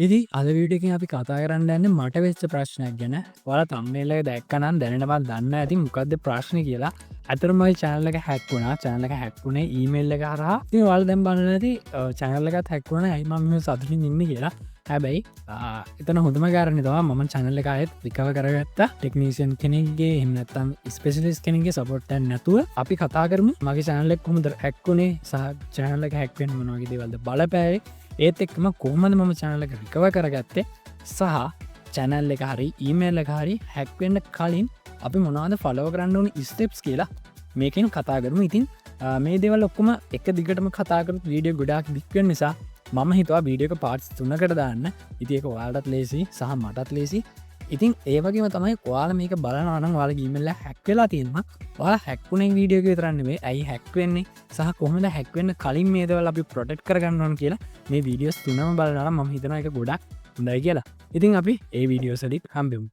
ඉදි අද වීඩියකින් අපි කතා කරන්න යන්න මට වෙච්ච ප්‍රශ්නයක් ගැන වල තම්මේල දැක්කනම් දැනටමත් දන්න ඇති මොකක්ද ප්‍රශ්න කියලා ඇතරමයි චෑනලක හැක්වුණා චෑනලක හැක්වුණේ ඊමේල්ල හරහා ති වල් දැම් බලනති චැනල්ලකත් හැක්වුණ අයිමම සතුටින් ඉන්න කියලා හැබැයි එතන හොඳම කාරණ තවා ම චැනල්ල එකයත් විකව කරගත්ත ටෙක්නීසියන් කෙනෙක්ගේ එහමනත්තම් ස්පෙසිලිස් කෙනෙගේ සපොට්ටන් නැතුව අපි කතා කරම මගේ චැනල්ලෙක් කොමද හැක්වුණේ සහ චැනල්ලක හැක්වෙන් මනවාගේ දේවල්ද බලපෑයි ඒත් එක්ම කොහමද මම චැනලක රිකව කරගත්තේ සහ චැනල් එක හරි ඊමේල් එක හරි හැක්වෙන්න කලින් අපි මොනාද ෆලෝ කරන්න ඕන ස්ටෙප්ස් කියලා මේකෙන් කතා කරමු ඉතින් මේ දෙවල් ඔක්කොම එක දිගටම කතාකරත් වීඩියෝ ගොඩාක් දික්වෙන් නිසා මම හිතවා වීඩියෝක පාට්ස් තුනකට දාන්න ඉතික වාලටත් ලේසි සහ මටත් ලේසි ඉතින් ඒවගේම තමයි කොයාල මේක බලනවනම් වාල ගීමල්ල හැක්වෙලා තියෙනම වා හැක්ුණේ වීඩියෝක තරන්නවේ ඇයි හැක්වෙන්නේ සහ කොහොමද හැක්වෙන්න කලින් මේදවල් අපි ප්‍රොටෙක්් කරගන්නවන් කියලා මේ වීඩියෝස් තුනම බලනලා ම හිතන එක ගොඩක් හොඳයි කියලා ඉතින් අපි ඒ වීඩියෝ සලිත් හම්බෙමු